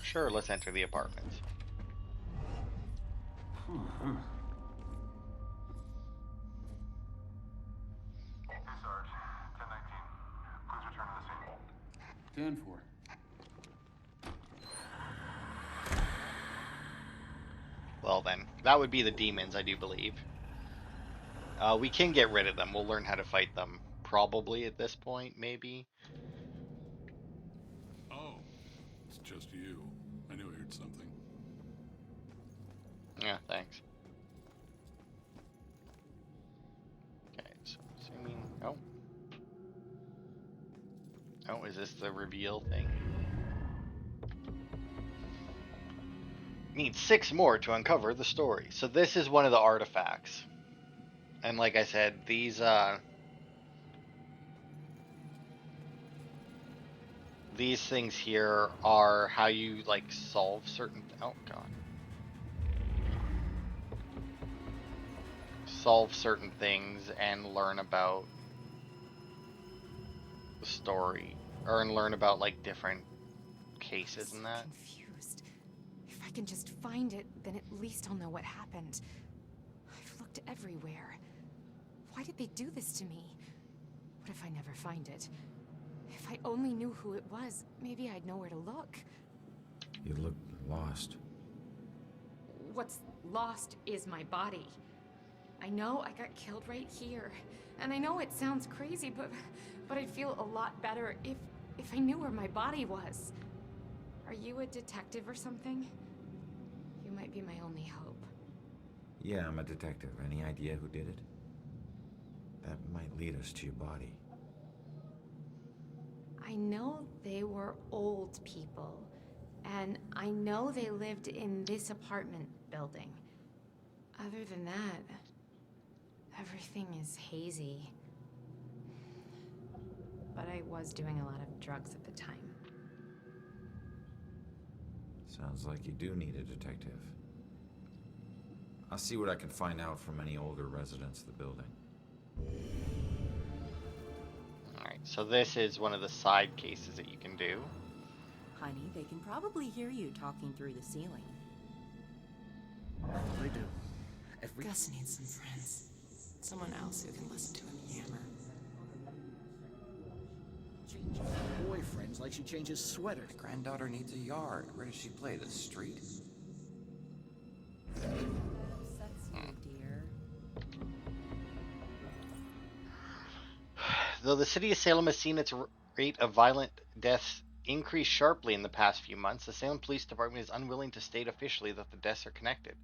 Sure, let's enter the apartments. Hey, Sarge. 1019. Please return to the scene. 10-4. Well then, that would be the demons, I do believe. We can get rid of them. We'll learn how to fight them. Probably at this point, maybe. Oh, it's just you. I knew I heard something. Yeah, thanks. Okay, so assuming... Oh. Oh, is this the reveal thing? Need 6 more to uncover the story. So this is one of the artifacts. And like I said, these things here are how you like solve certain oh god. Solve certain things and learn about the story. Or and learn about like different cases and that. I'm confused. If I can just find it, then at least I'll know what happened. I've looked everywhere. Why did they do this to me? What if I never find it? If I only knew who it was, maybe I'd know where to look. You look lost. What's lost is my body. I know I got killed right here. And I know it sounds crazy, but I'd feel a lot better if I knew where my body was. Are you a detective or something? You might be my only hope. Yeah, I'm a detective. Any idea who did it? That might lead us to your body. I know they were old people, and I know they lived in this apartment building. Other than that, everything is hazy. But I was doing a lot of drugs at the time. Sounds like you do need a detective. I'll see what I can find out from any older residents of the building. Alright, so this is one of the side cases that you can do. Honey, they can probably hear you talking through the ceiling. They do. Gus needs some friends. Someone else who can listen to him yammer. Changes boyfriends like she changes sweaters. My granddaughter needs a yard. Where does she play? The street? That upsets you, dear. Though the city of Salem has seen its rate of violent deaths increase sharply in the past few months, the Salem Police Department is unwilling to state officially that the deaths are connected.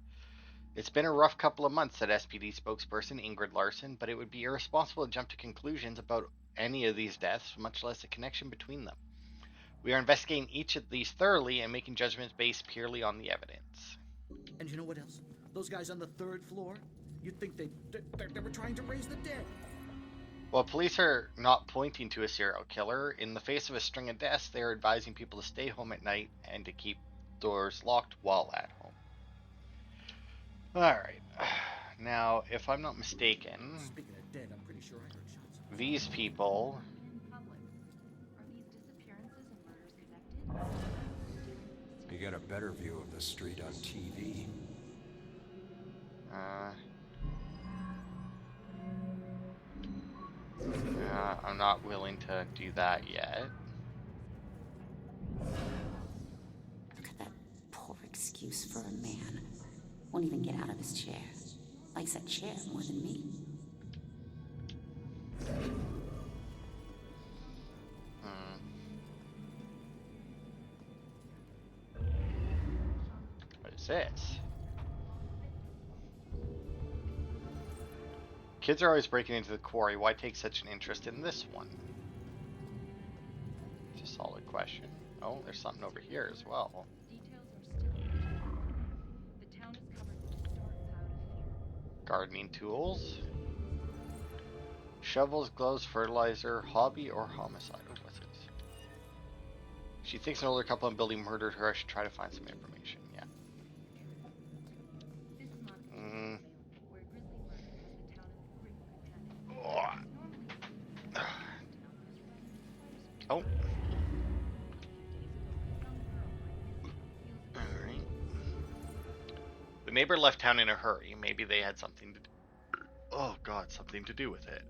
It's been a rough couple of months, said SPD spokesperson Ingrid Larson, but it would be irresponsible to jump to conclusions about any of these deaths, much less a connection between them. We are investigating each of these thoroughly and making judgments based purely on the evidence. And you know what else? Those guys on the 3rd floor? You'd think they were trying to raise the dead. While police are not pointing to a serial killer, in the face of a string of deaths, they are advising people to stay home at night and to keep doors locked while at home. Alright. Now, if I'm not mistaken, Speaking of dead, I'm pretty sure I heard shots. these people... You get a better view of the street on TV. I'm not willing to do that yet. Look at that poor excuse for a man. Won't even get out of his chair. Likes that chair more than me. What is this? Kids are always breaking into the quarry. Why take such an interest in this one? It's a solid question. Oh, there's something over here as well. Gardening tools. Shovels, gloves, fertilizer, hobby, or homicide. Oh, what's this? She thinks an older couple in building murdered her. I should try to find some information. Yeah. Oh. The neighbor left town in a hurry. Maybe they had something to do. Oh God, something to do with it.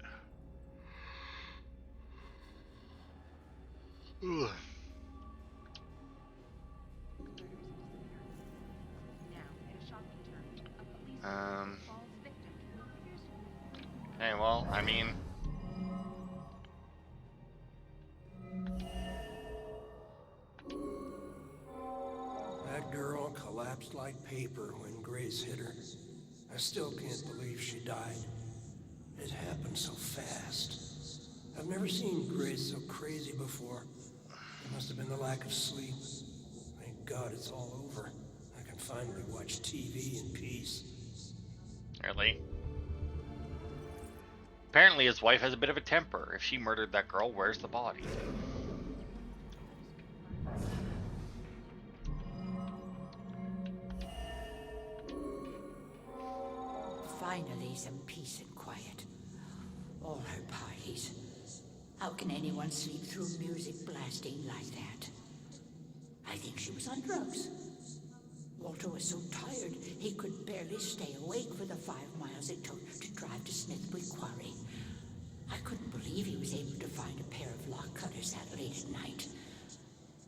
Ugh. Okay, well, I mean, That girl collapsed like paper when Grace hit her. I still can't believe she died. It happened so fast. I've never seen Grace so crazy before. It must have been the lack of sleep. Thank God it's all over. I can finally watch TV in peace. really. Apparently, his wife has a bit of a temper. If she murdered that girl, where's the body? Finally, some peace and quiet. All her parties. How can anyone sleep through music blasting like that? I think she was on drugs. Walter was so tired, he could barely stay awake for the 5 miles it took to drive to Smithwick Quarry. I couldn't believe he was able to find a pair of lock cutters that late at night.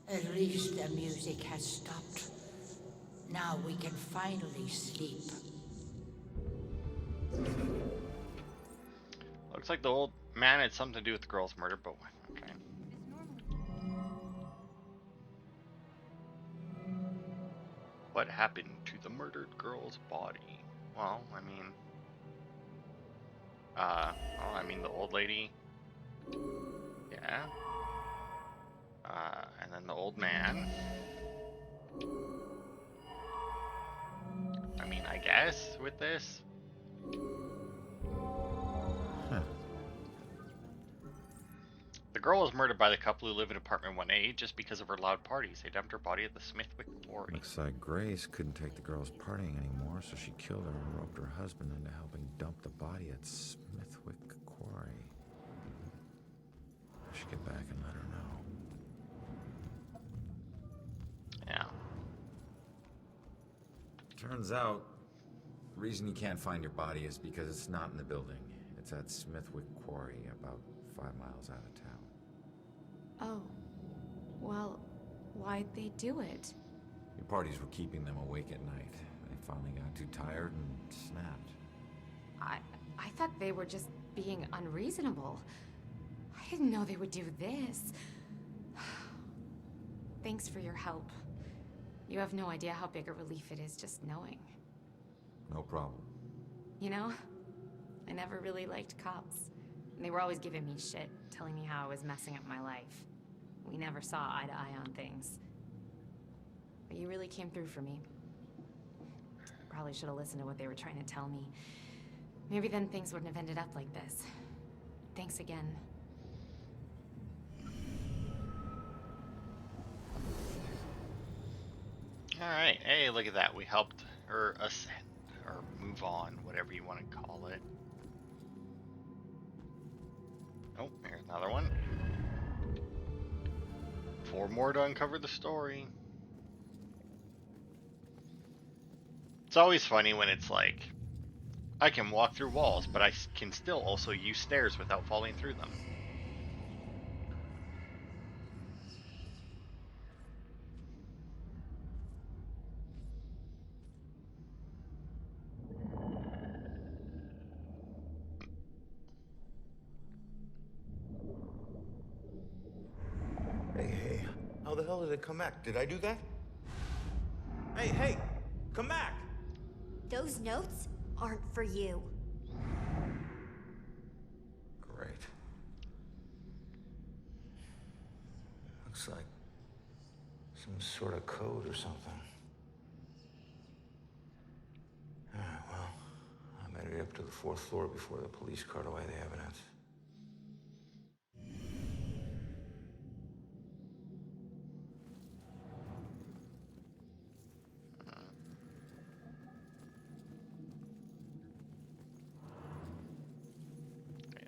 At least the music has stopped. Now we can finally sleep. Looks like the old man had something to do with the girl's murder, but okay. What happened to the murdered girl's body? Well, I mean, the old lady. Yeah. And then the old man. I mean, I guess with this. The girl was murdered by the couple who live in apartment 1A just because of her loud parties. They dumped her body at the Smithwick Quarry. Looks like Grace couldn't take the girls partying anymore, so she killed her and roped her husband into helping dump the body at Smithwick Quarry. I should get back and let her know. Yeah. Turns out, the reason you can't find your body is because it's not in the building. It's at Smithwick Quarry, about 5 miles out of town. Oh. Well, why'd they do it? Your parties were keeping them awake at night. They finally got too tired and snapped. I thought they were just being unreasonable. I didn't know they would do this. Thanks for your help. You have no idea how big a relief it is just knowing. No problem. You know, I never really liked cops. They were always giving me shit, telling me how I was messing up my life. We never saw eye to eye on things. But you really came through for me. Probably should have listened to what they were trying to tell me. Maybe then things wouldn't have ended up like this. Thanks again. Alright, hey, look at that. We helped her ascend, or move on, whatever you want to call it. Oh, here's another one. 4 more to uncover the story. It's always funny when it's like, I can walk through walls, but I can still also use stairs without falling through them. Hey, how the hell did it come back? Did I do that? Hey, come back! Those notes aren't for you. Great. Looks like some sort of code or something. Alright, well, I better get up to the 4th floor before the police cart away the evidence.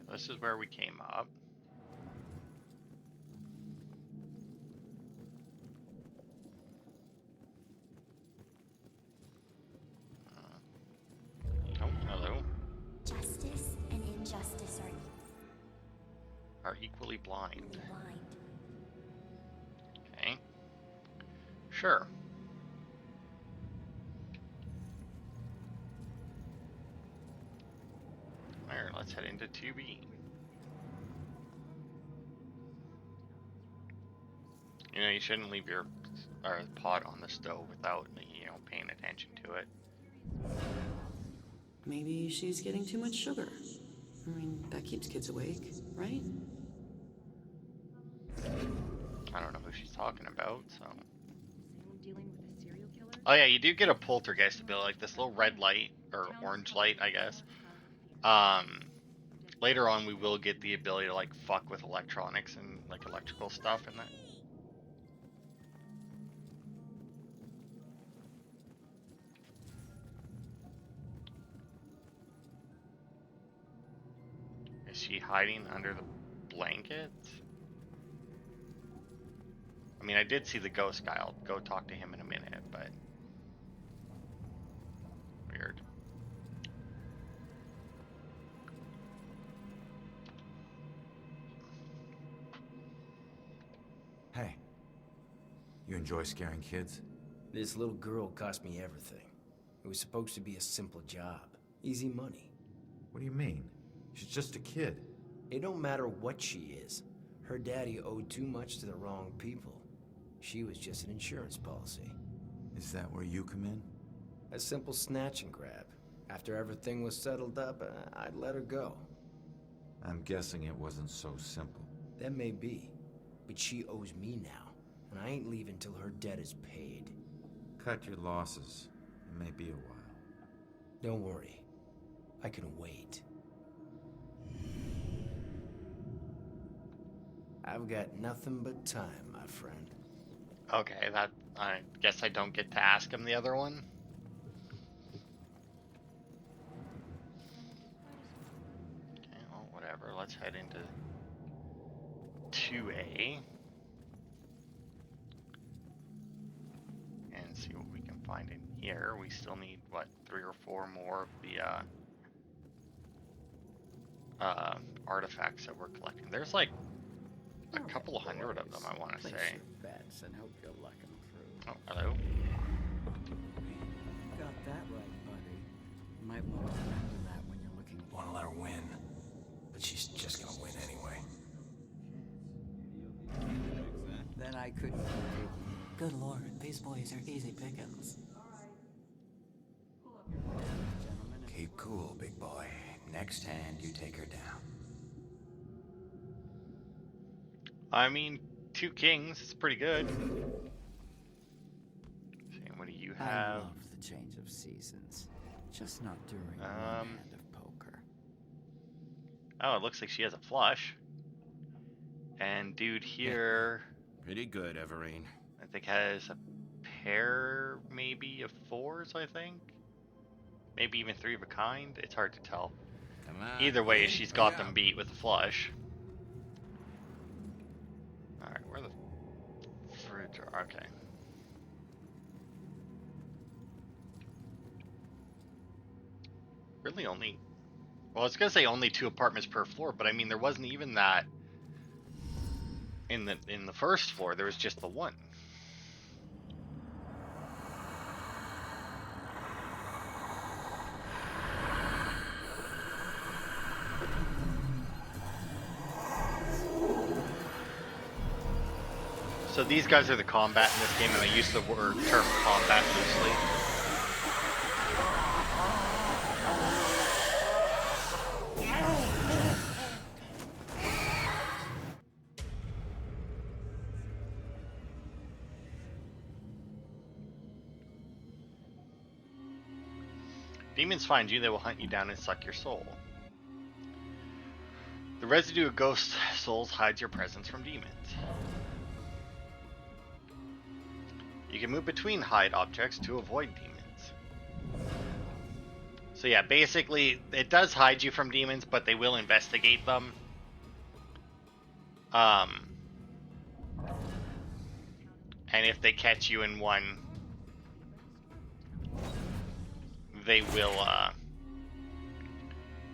This is where we came up. are equally blind. Okay. Sure. Alright, let's head into 2B. You know, you shouldn't leave your pot on the stove without, you know, paying attention to it. Maybe she's getting too much sugar. I mean, that keeps kids awake, right? I don't know who she's talking about, so... Oh yeah, you do get a poltergeist ability, like this little red light, or orange light, I guess. Later on we will get the ability to, like, fuck with electronics and, like, electrical stuff and that. Is she hiding under the blanket? I mean, I did see the ghost guy. I'll go talk to him in a minute, but... Weird. Hey. You enjoy scaring kids? This little girl cost me everything. It was supposed to be a simple job. Easy money. What do you mean? She's just a kid. It don't matter what she is. Her daddy owed too much to the wrong people. She was just an insurance policy. Is that where you come in? A simple snatch and grab. After everything was settled up, I'd let her go. I'm guessing it wasn't so simple. That may be, but she owes me now, and I ain't leaving till her debt is paid. Cut your losses. It may be a while. Don't worry. I can wait. I've got nothing but time, my friend. Okay, that... I guess I don't get to ask him the other one. Okay, well, whatever. Let's head into 2A. And see what we can find in here. We still need, what, 3 or 4 more of the, artifacts that we're collecting. There's, like, a couple hundred of them, I want to say. Bets and hope you're lucking through. Oh, hello. Got that right, buddy. You might want to remember that when you're looking. Want to let her win, but she's just gonna win anyway. Then I couldn't. Good lord, these boys are easy pickings. Keep cool, big boy. Next hand, you take her down. I mean, 2 kings is pretty good. See, what do you have? I love the change of seasons, just not during one hand of poker. Oh, it looks like she has a flush. And dude here, Pretty good, Everine. I think has a pair, maybe, of 4s, I think. Maybe even 3 of a kind. It's hard to tell. Come on. Either way, she's got them beat with a flush. Alright, where the fruits are. Okay. Really only... Well, I was gonna say only 2 apartments per floor, but I mean, there wasn't even that in the first floor. There was just the one. So these guys are the combat in this game, and I use the term combat loosely. Demons find you, they will hunt you down and suck your soul. The residue of ghost souls hides your presence from demons. You can move between hide objects to avoid demons. So yeah, basically, it does hide you from demons, but they will investigate them. And if they catch you in one, they will,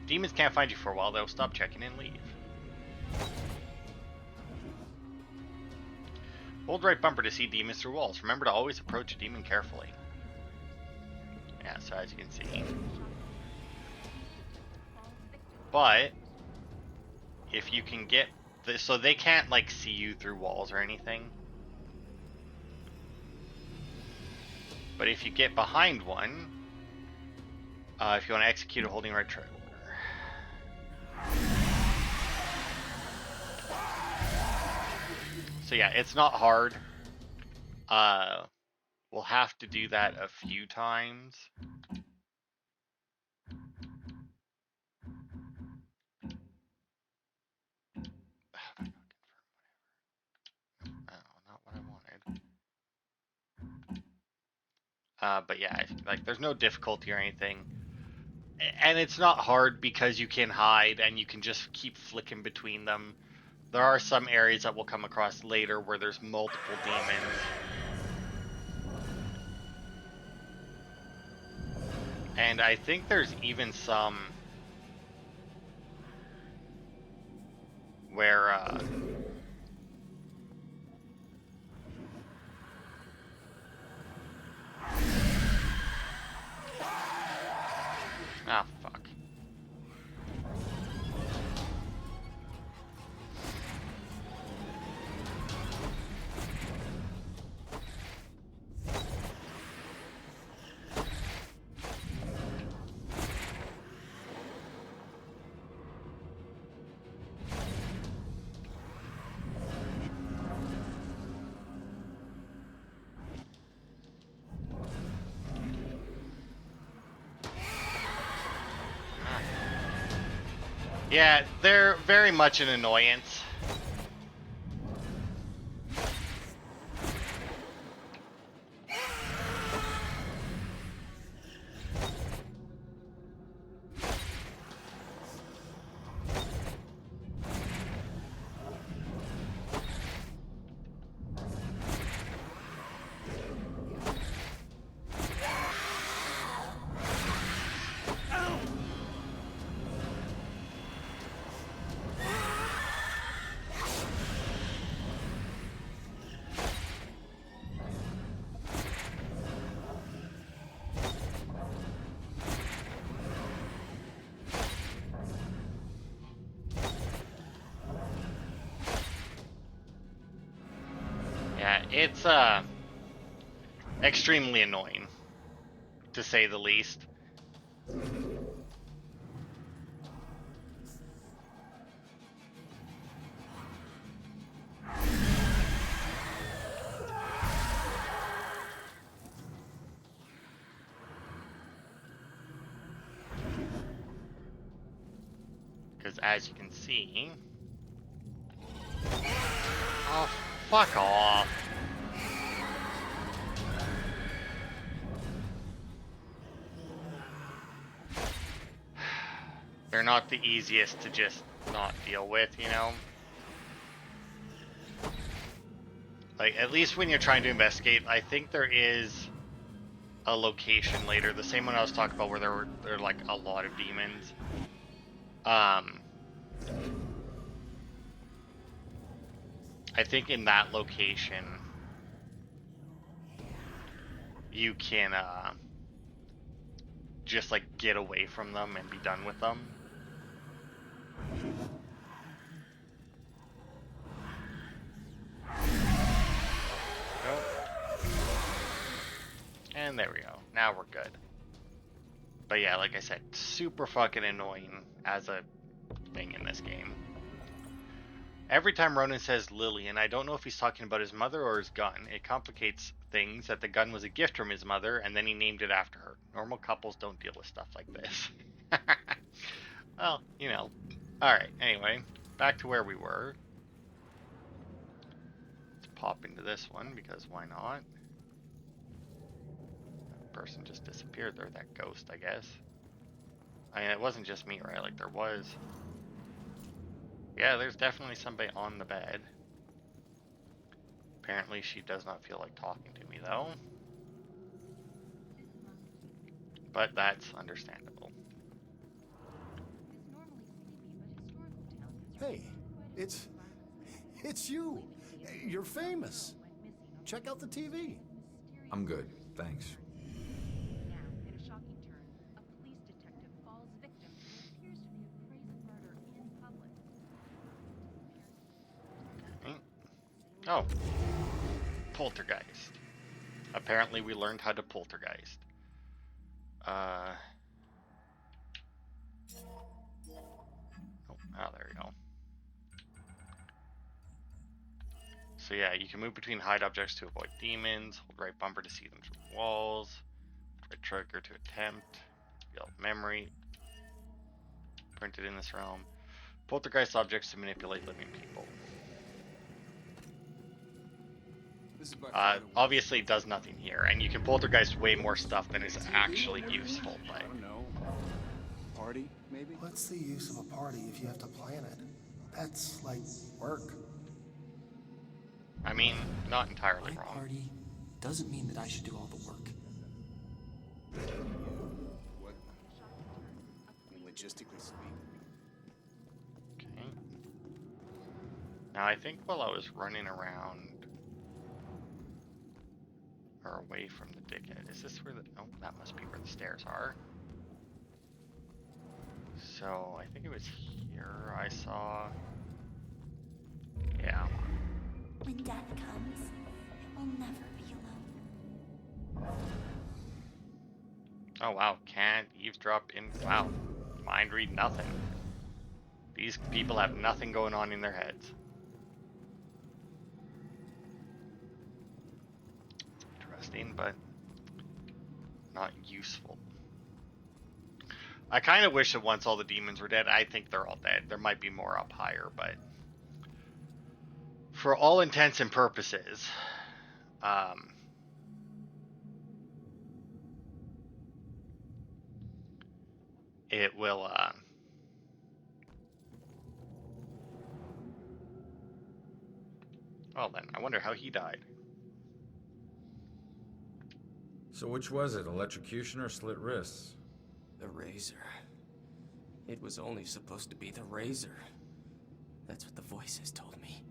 demons can't find you for a while, they'll stop checking and leave. Hold right bumper to see demons through walls. Remember to always approach a demon carefully. Yeah, so as you can see. But if you can get this, so they can't like see you through walls or anything. But if you get behind one, if you want to execute a holding right trigger. So yeah, it's not hard. We'll have to do that a few times. Not what I wanted. But yeah, like there's no difficulty or anything. And it's not hard because you can hide and you can just keep flicking between them. There are some areas that we'll come across later where there's multiple demons. And I think there's even some where ah, fuck. Yeah, they're very much an annoyance. It's extremely annoying, to say the least. Because as you can see... Oh, fuck off. They're not the easiest to just not deal with, you know? Like, at least when you're trying to investigate, I think there is a location later, the same one I was talking about where there are like a lot of demons. I think in that location, you can just like get away from them and be done with them. And there we go. Now we're good. But yeah, like I said, super fucking annoying as a thing in this game. Every time Ronan says Lillian, I don't know if he's talking about his mother or his gun. It complicates things that the gun was a gift from his mother and then he named it after her. Normal couples don't deal with stuff like this. Well, you know. Alright, anyway, back to where we were. Let's pop into this one because why not? That person just disappeared there, that ghost, I guess. I mean, it wasn't just me, right? Like, there was... Yeah, there's definitely somebody on the bed. Apparently she does not feel like talking to me, though. But that's understandable. Hey, it's you. You're famous. Check out the TV. I'm good, thanks. Now, in a shocking turn, a police detective falls victim to what appears to be a crazy murder in public. Oh. Poltergeist. Apparently we learned how to poltergeist. Oh, there we go. So yeah, you can move between hide objects to avoid demons, hold right bumper to see them through walls, right trigger to attempt, build memory, printed in this realm, poltergeist objects to manipulate living people. Obviously it does nothing here, and you can poltergeist way more stuff than is actually useful. I don't know. Party, maybe? What's the use of a party if you have to plan it? That's like work. I mean, not entirely My wrong. party doesn't mean that I should do all the work. What? I mean, logistically speaking. Okay. Now I think while I was running around or away from the dickhead, is this where the, oh, that must be where the stairs are. So I think it was here I saw, yeah. When death comes, it will never be alone. Oh wow, can't eavesdrop in, wow, mind read nothing. These people have nothing going on in their heads. Interesting, but not useful. I kind of wish that once all the demons were dead, I think they're all dead. There might be more up higher, but for all intents and purposes, it will, well then, I wonder how he died. So which was it, electrocution or slit wrists? The razor. It was only supposed to be the razor. That's what the voices told me.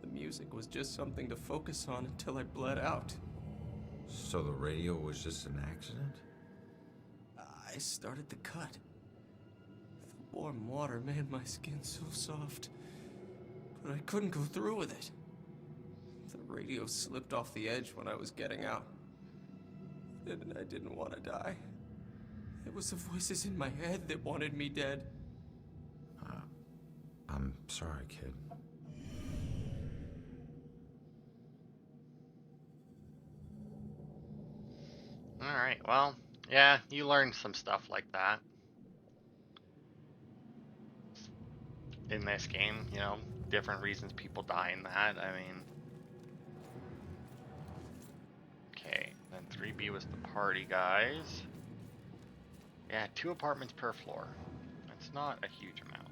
The music was just something to focus on until I bled out. So the radio was just an accident? I started the cut. The warm water made my skin so soft, but I couldn't go through with it. The radio slipped off the edge when I was getting out. And I didn't want to die. It was the voices in my head that wanted me dead. I'm sorry, kid. Alright, well, yeah, you learned some stuff like that in this game, you know, different reasons people die in that, I mean. Okay, then 3B was the party guys. Yeah, 2 apartments per floor. That's not a huge amount.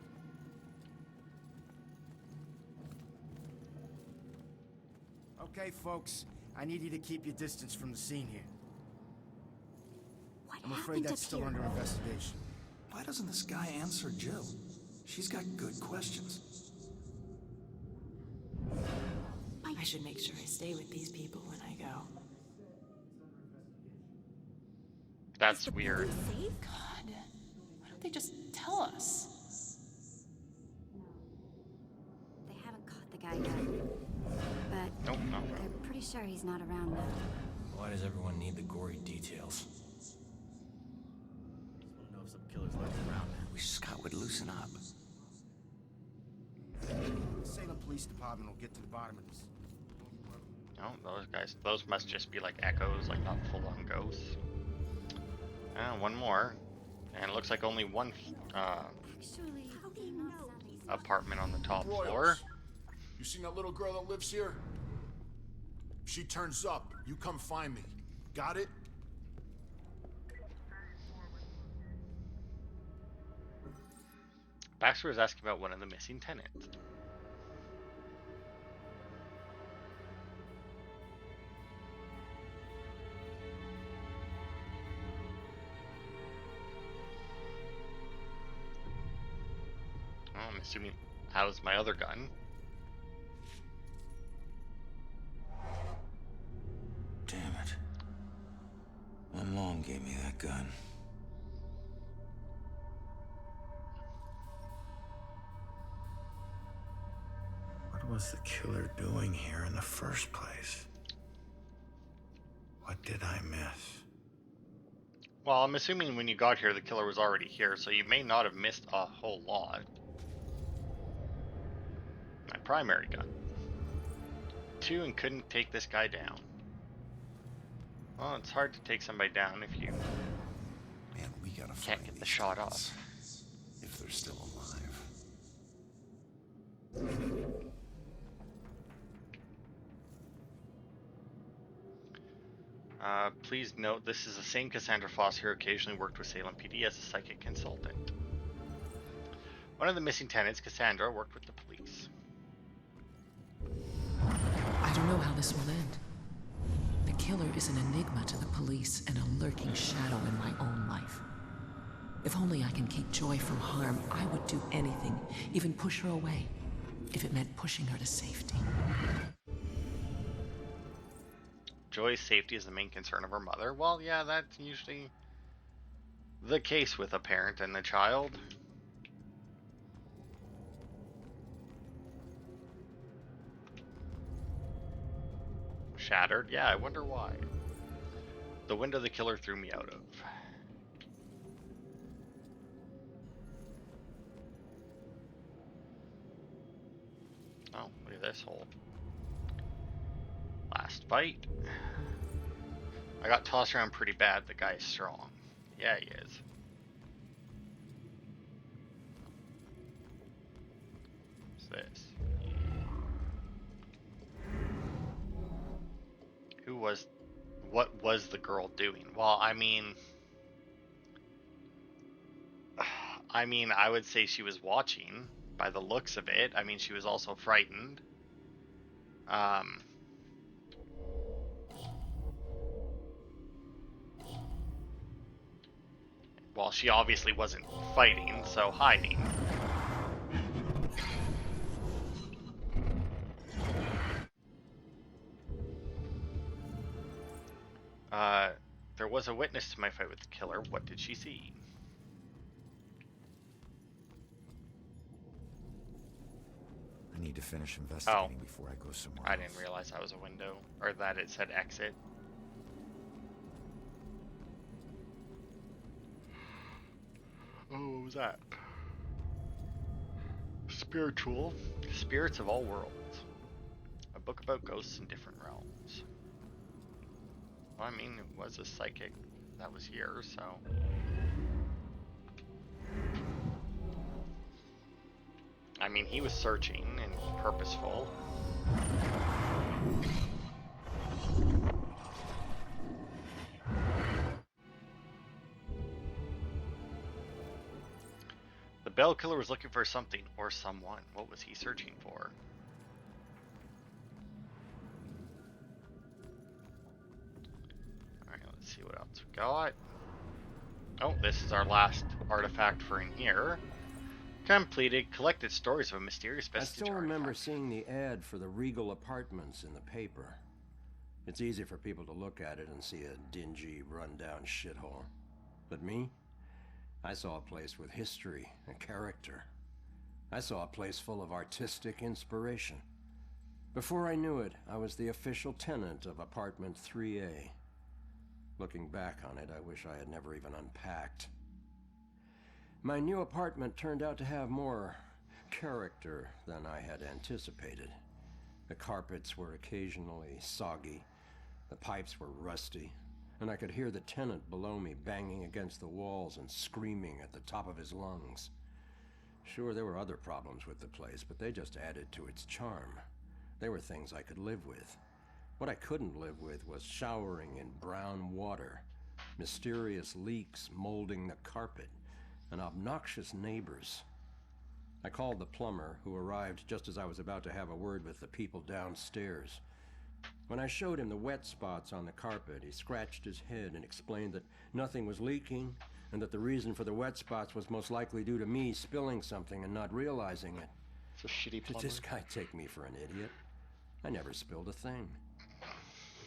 Okay, folks, I need you to keep your distance from the scene here. I'm afraid that's still under investigation. Why doesn't this guy answer Jill? She's got good questions. I should make sure I stay with these people when I go. That's weird. God, why don't they just tell us? They haven't caught the guy yet. But nope, no. they're pretty sure he's not around now. Why does everyone need the gory details? I don't know if some killers left around. Wish Scott would loosen up. The Salem Police Department will get to the bottom of this. No, those guys, those must just be like echoes, like not full-on ghosts. One more. And it looks like only one apartment on the top floor. You seen that little girl that lives here? If she turns up, you come find me. Got it? Baxter was asking about one of the missing tenants. I'm assuming how's my other gun? mom gave me that gun. What was the killer doing here in the first place? What did I miss? Well, I'm assuming when you got here, the killer was already here, so you may not have missed a whole lot. My primary gun. 2 and couldn't take this guy down. Well, it's hard to take somebody down if you can't get the shot off. If they're still alive. Please note, this is the same Cassandra Foster who occasionally worked with Salem PD as a psychic consultant. One of the missing tenants, Cassandra, worked with the police. I don't know how this will end. The killer is an enigma to the police and a lurking shadow in my own life. If only I can keep Joy from harm, I would do anything, even push her away, if it meant pushing her to safety. Joy's safety is the main concern of her mother. Well, yeah, that's usually the case with a parent and a child. Shattered? Yeah, I wonder why. The window the killer threw me out of. Oh, look at this hole. Last fight. I got tossed around pretty bad. The guy's strong. Yeah, he is. What's this? What was the girl doing? Well, I mean, I would say she was watching by the looks of it. I mean, she was also frightened. Well, she obviously wasn't fighting, so hiding. There was a witness to my fight with the killer. What did she see? I need to finish investigating before I go somewhere I else. didn't realize that was a window, or that it said exit. Oh, what was that? Spiritual. Spirits of All Worlds. A book about ghosts in different realms. Well, I mean, it was a psychic that was here, so... I mean, he was searching and purposeful. The Bell Killer was looking for something or someone. What was he searching for? Alright, let's see what else we got. Oh, this is our last artifact for in here. Completed. Collected stories of a mysterious I vestige still remember artifact. seeing the ad for the Regal Apartments in the paper. It's easy for people to look at it and see a dingy, run-down shithole. But me? I saw a place with history and character. I saw a place full of artistic inspiration. Before I knew it, I was the official tenant of apartment 3A. Looking back on it, I wish I had never even unpacked. My new apartment turned out to have more character than I had anticipated. The carpets were occasionally soggy, the pipes were rusty, and I could hear the tenant below me banging against the walls and screaming at the top of his lungs. Sure, there were other problems with the place, but they just added to its charm. They were things I could live with. What I couldn't live with was showering in brown water, mysterious leaks molding the carpet, and obnoxious neighbors. I called the plumber, who arrived just as I was about to have a word with the people downstairs. When I showed him the wet spots on the carpet, he scratched his head and explained that nothing was leaking, and that the reason for the wet spots was most likely due to me spilling something and not realizing it. It's a shitty plumber. Did this guy take me for an idiot? I never spilled a thing.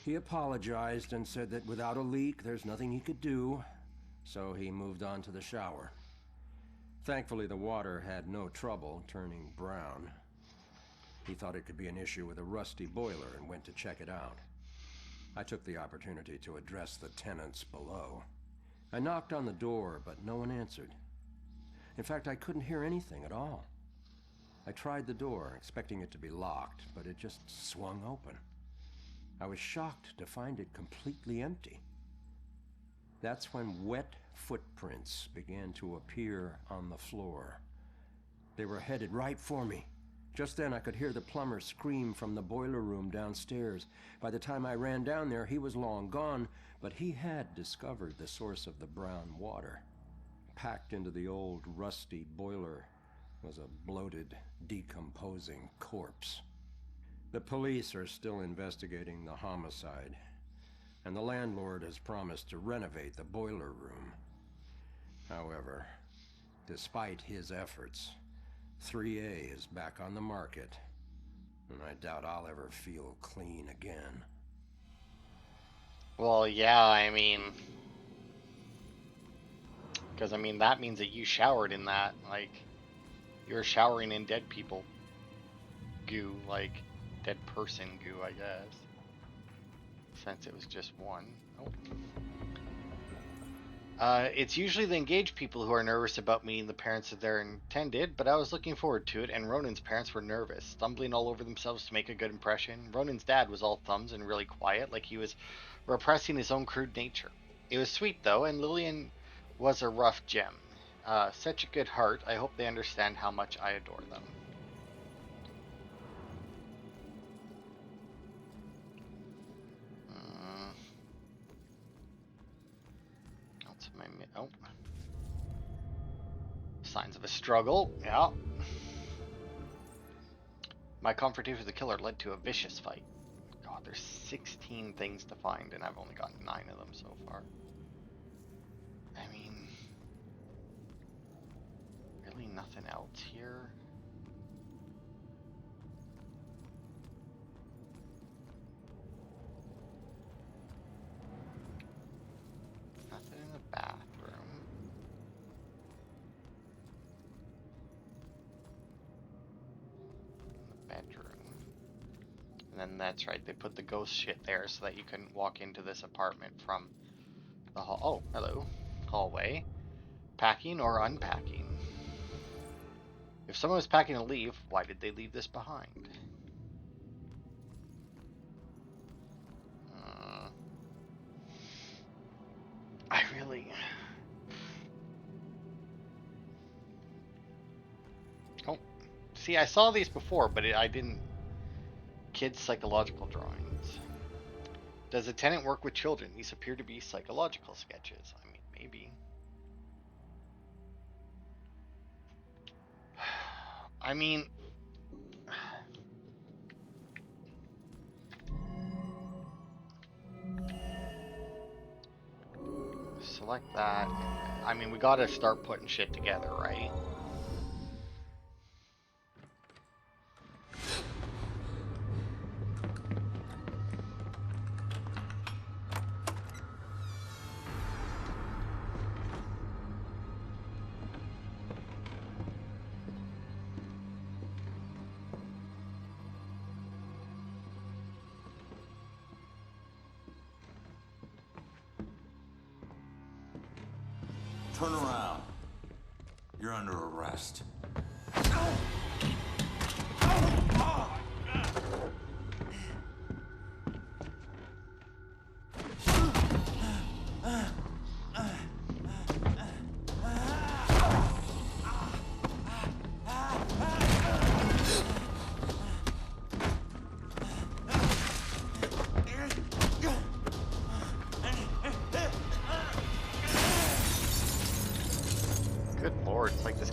He apologized and said that without a leak, there's nothing he could do, so he moved on to the shower. Thankfully, the water had no trouble turning brown. He thought it could be an issue with a rusty boiler and went to check it out. I took the opportunity to address the tenants below. I knocked on the door, but no one answered. In fact, I couldn't hear anything at all. I tried the door, expecting it to be locked, but it just swung open. I was shocked to find it completely empty. That's when wet footprints began to appear on the floor. They were headed right for me. Just then I could hear the plumber scream from the boiler room downstairs. By the time I ran down there, he was long gone, but he had discovered the source of the brown water. Packed into the old rusty boiler was a bloated, decomposing corpse. The police are still investigating the homicide, and the landlord has promised to renovate the boiler room. However, despite his efforts, 3A is back on the market, and I doubt I'll ever feel clean again. Well, yeah, I mean... Because, I mean, that means that you showered in that. Like, you're showering in dead people goo, like, dead person goo, I guess. Since it was just one. Oh. It's usually the engaged people who are nervous about meeting the parents of their intended, but I was looking forward to it, and Ronan's parents were nervous, stumbling all over themselves to make a good impression. Ronan's dad was all thumbs and really quiet, like he was repressing his own crude nature. It was sweet, though, and Lillian was a rough gem. Such a good heart. I hope they understand how much I adore them. Oh. Signs of a struggle. Yeah. My confrontation with the killer led to a vicious fight. God, there's 16 things to find, and I've only gotten 9 of them so far. I mean, really nothing else here. Nothing in the bathroom. Bedroom. And then that's right, they put the ghost shit there so that you couldn't walk into this apartment from the hall. Oh, hello. Hallway. Packing or unpacking? If someone was packing to leave, why did they leave this behind? I really... Oh, see, I saw these before, but I didn't... Kids' psychological drawings. Does a tenant work with children? These appear to be psychological sketches. I mean, maybe. I mean... Select that. I mean, we gotta start putting shit together, right? Turn around. You're under arrest.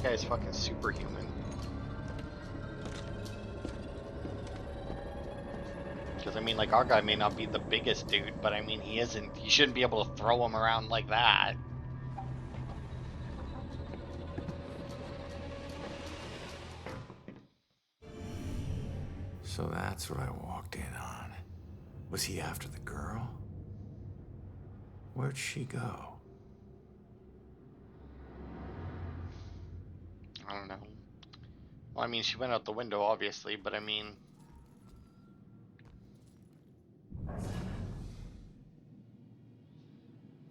Is fucking superhuman. Because I mean, like, our guy may not be the biggest dude, but I mean, he isn't. You shouldn't be able to throw him around like that. So that's what I walked in on. Was he after the girl? Where'd she go? I don't know. Well, I mean, she went out the window, obviously, but I mean...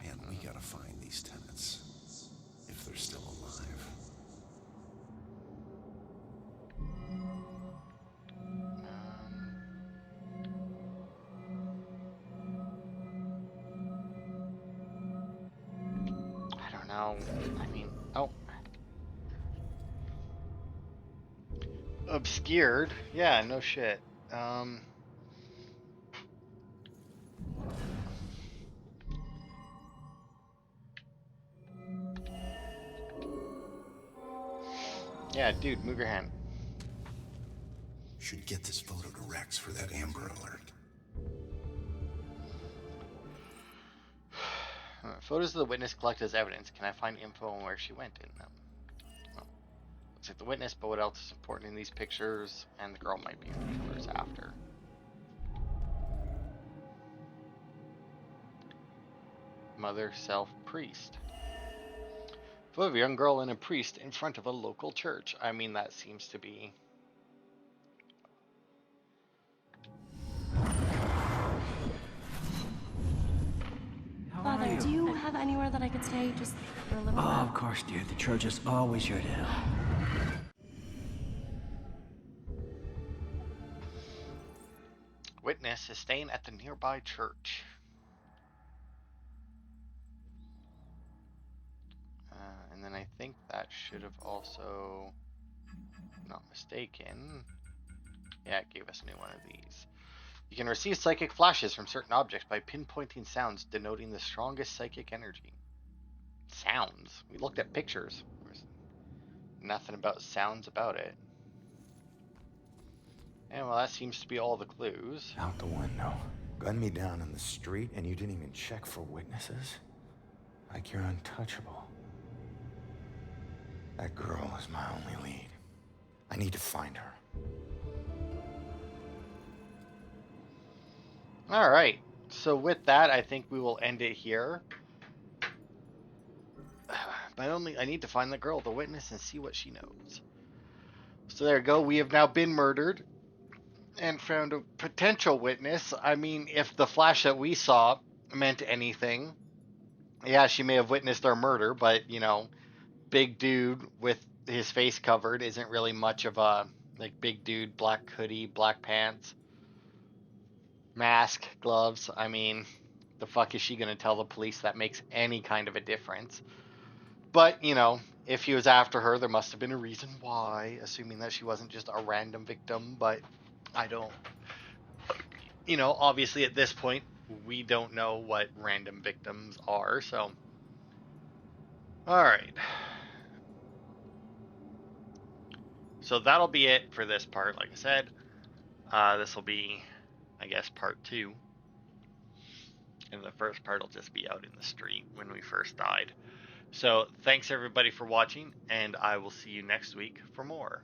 Man, we gotta find these tenants. If they're still alive. I don't know. I mean, oh. Obscured? Yeah, no shit. Yeah, dude, move your hand. Should get this photo to Rex for that Amber Alert. Photos of the witness collect as evidence. Can I find info on where she went in them? Oh. Looks like the witness, but what else is important in these pictures? And the girl might be in the killers after. Mother, self, priest. Photo of a young girl and a priest in front of a local church. I mean, that seems to be... Father, do you have anywhere that I could stay just for a little bit? Oh, of course, dear. The church is always here to help. Witness is staying at the nearby church. And then I think that should have also, not mistaken, yeah, it gave us a new one of these. You can receive psychic flashes from certain objects by pinpointing sounds denoting the strongest psychic energy. Sounds? We looked at pictures. There's nothing about sounds about it. And well, that seems to be all the clues. Out the window. Gunned me down in the street and you didn't even check for witnesses? Like you're untouchable. That girl is my only lead. I need to find her. Alright, so with that, I think we will end it here. But I need to find the girl, the witness, and see what she knows. So there you go, we have now been murdered and found a potential witness. I mean, if the flash that we saw meant anything, yeah, she may have witnessed our murder, but, you know, big dude with his face covered isn't really much of a, like, big dude, black hoodie, black pants. Mask, gloves. I mean, the fuck is she gonna tell the police that makes any kind of a difference? But, you know, if he was after her, there must have been a reason why, assuming that she wasn't just a random victim, but I don't... You know, obviously at this point, we don't know what random victims are, so... Alright. So that'll be it for this part, like I said. This will be... I guess part 2. And the first part will just be out in the street when we first died. So thanks everybody for watching, and I will see you next week for more.